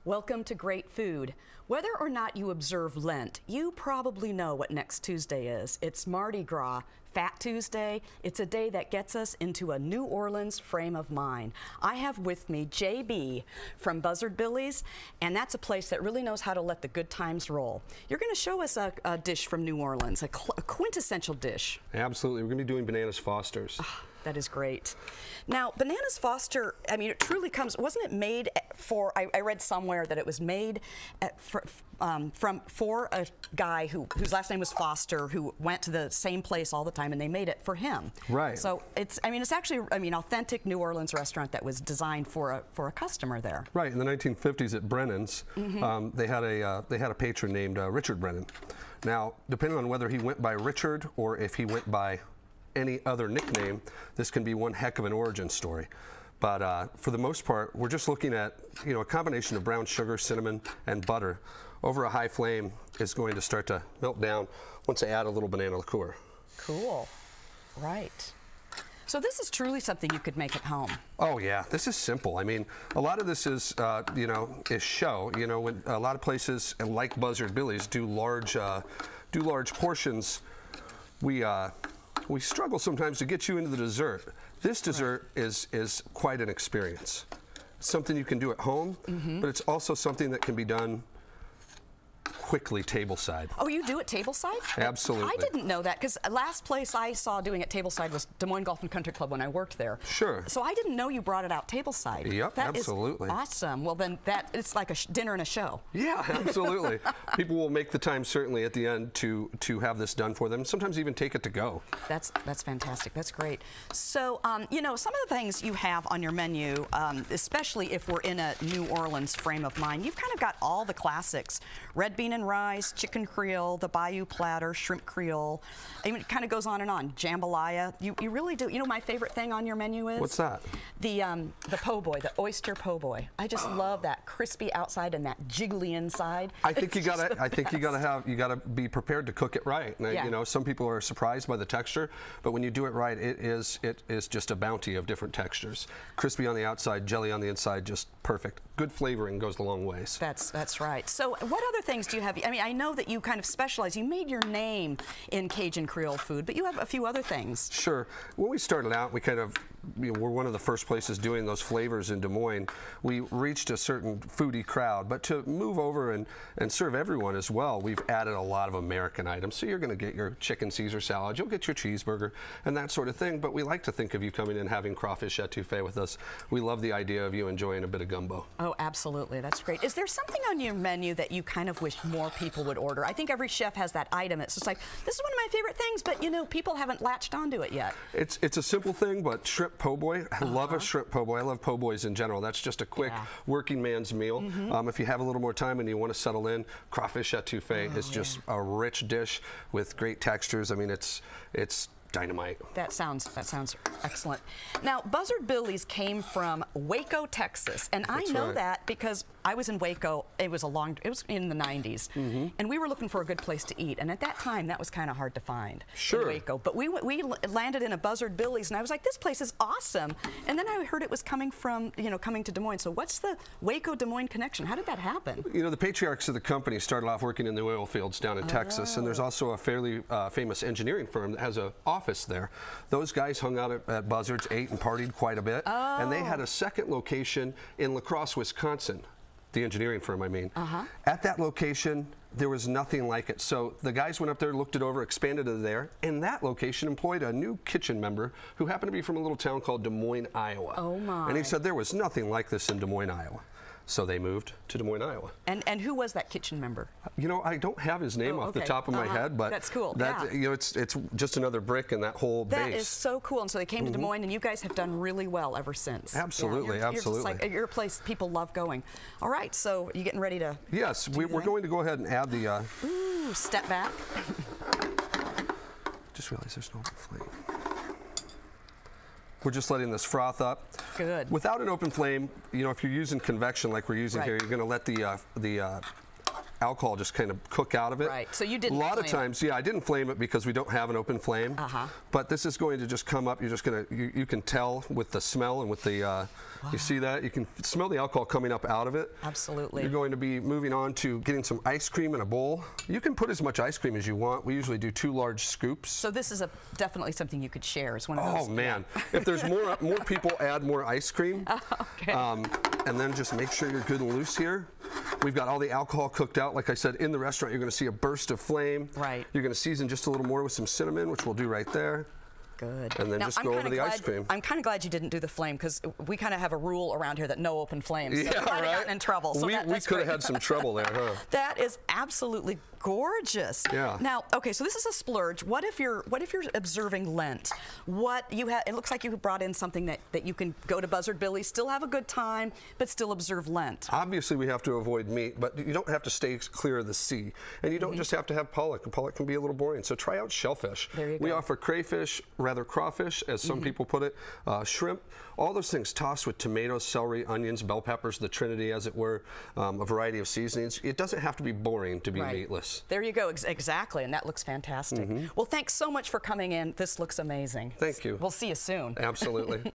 Welcome to Great Food. Whether or not you observe Lent, you probably know what next Tuesday is. It's Mardi Gras, Fat Tuesday. It's a day that gets us into a New Orleans frame of mind. I have with me JB from Buzzard Billy's, and that's a place that really knows how to let the good times roll. You're going to show us a dish from New Orleans, a quintessential dish. Absolutely. We're going to be doing Bananas Foster's. That is great. Now, Bananas Foster, I mean, it truly comes, wasn't it made for, I read somewhere that it was made for a guy whose last name was Foster, who went to the same place all the time, and they made it for him. Right. So it's actually, authentic New Orleans restaurant that was designed for a customer there. Right. In the 1950s at Brennan's, they had a patron named Richard Brennan. Now, depending on whether he went by Richard or if he went by any other nickname, this can be one heck of an origin story. But for the most part, we're just looking at, a combination of brown sugar, cinnamon, and butter over a high flame is going to start to melt down once I add a little banana liqueur. Cool. Right. So this is truly something you could make at home. Oh yeah, this is simple. I mean, a lot of this is, is show. When a lot of places like Buzzard Billy's do large portions, we struggle sometimes to get you into the dessert. This dessert is quite an experience. It's something you can do at home, but it's also something that can be done quickly tableside. Oh, you do it tableside? Absolutely. I didn't know that, because last place I saw doing it tableside was Des Moines Golf and Country Club when I worked there. Sure. So I didn't know you brought it out tableside. Yep, that absolutely. Is awesome. Well, then it's like a dinner and a show. Yeah, absolutely. People will make the time certainly at the end to have this done for them. Sometimes even take it to go. That's fantastic. That's great. So some of the things you have on your menu, especially if we're in a New Orleans frame of mind, you've kind of got all the classics: red bean and rice, chicken creole, the bayou platter, shrimp creole. I mean, it kind of goes on and on. Jambalaya. You really do. My favorite thing on your menu is? What's that? The po' boy, the oyster po' boy. I just love that crispy outside and that jiggly inside. I think you gotta be prepared to cook it right. And some people are surprised by the texture, but when you do it right, it is just a bounty of different textures. Crispy on the outside, jelly on the inside, just perfect. Good flavoring goes a long ways. That's right. So what other things do you have? I mean, I know that you kind of specialize. You made your name in Cajun Creole food, but you have a few other things. Sure. When we started out, we kind of we're one of the first places doing those flavors in Des Moines. We reached a certain foodie crowd, but to move over and serve everyone as well, we've added a lot of American items. So you're going to get your chicken Caesar salad, you'll get your cheeseburger, and that sort of thing. But we like to think of you coming in having crawfish etouffee with us. We love the idea of you enjoying a bit of gumbo. Oh, absolutely. That's great. Is there something on your menu that you kind of wish more people would order? I think every chef has that item. It's just like, this is one of my favorite things, but people haven't latched onto it yet. It's a simple thing, but shrimp po' boy. I love a shrimp po' boy. I love po' boys in general. That's just a quick working man's meal. If you have a little more time and you want to settle in, crawfish etouffee is just a rich dish with great textures. I mean, it's dynamite. That sounds excellent. Now, Buzzard Billy's came from Waco, Texas, and I know that because I was in Waco. It was in the 90s, and we were looking for a good place to eat, and at that time that was kind of hard to find in Waco. But we landed in a Buzzard Billy's, and I was like, this place is awesome. And then I heard it was coming from coming to Des Moines. So what's the Waco Des Moines connection? How did that happen? The patriarchs of the company started off working in the oil fields down in Texas, and there's also a fairly famous engineering firm that has an office there. Those guys hung out at Buzzard's, ate and partied quite a bit, and they had a second location in La Crosse, Wisconsin. The engineering firm, I mean. At that location, there was nothing like it. So the guys went up there, looked it over, expanded it there, and that location employed a new kitchen member who happened to be from a little town called Des Moines, Iowa. Oh my. And he said there was nothing like this in Des Moines, Iowa. So they moved to Des Moines, Iowa. And who was that kitchen member? I don't have his name off the top of my head, but that's cool. It's just another brick in that whole base. That is so cool. And so they came to Des Moines, and you guys have done really well ever since. Absolutely, absolutely. You're a place people love going. All right, so you getting ready to? Yes, we're going to go ahead and add the. Ooh, step back. Just realized there's no open flame. We're just letting this froth up. Good. Without an open flame, if you're using convection like we're using here, you're going to let the alcohol just kind of cook out of it. Right. So you didn't. A lot of times, yeah, I didn't flame it because we don't have an open flame. But this is going to just come up. You're just gonna. You can tell with the smell and with the. You see that? You can smell the alcohol coming up out of it. Absolutely. You're going to be moving on to getting some ice cream in a bowl. You can put as much ice cream as you want. We usually do 2 large scoops. So this is definitely something you could share. It's one of those. Oh man! If there's more people, add more ice cream. Okay. And then just make sure you're good and loose here. We've got all the alcohol cooked out. Like I said, in the restaurant, you're going to see a burst of flame. Right. You're going to season just a little more with some cinnamon, which we'll do right there. Good. And then now, just go over the ice cream. I'm kind of glad you didn't do the flame because we kind of have a rule around here that no open flames. So yeah, we might have gotten in trouble. So we could have had some trouble there, huh? That is absolutely gorgeous. Yeah. Now, okay, so this is a splurge. What if you're observing Lent? It looks like you brought in something that you can go to Buzzard Billy's, still have a good time, but still observe Lent. Obviously, we have to avoid meat, but you don't have to stay clear of the sea, and you don't just have to have pollock. Pollock can be a little boring, so try out shellfish. There you go. We offer crayfish, rather crawfish, as some people put it, shrimp. All those things tossed with tomatoes, celery, onions, bell peppers, the trinity, as it were, a variety of seasonings. It doesn't have to be boring to be meatless. There you go, exactly, and that looks fantastic. Well, thanks so much for coming in. This looks amazing. Thank you. We'll see you soon. Absolutely.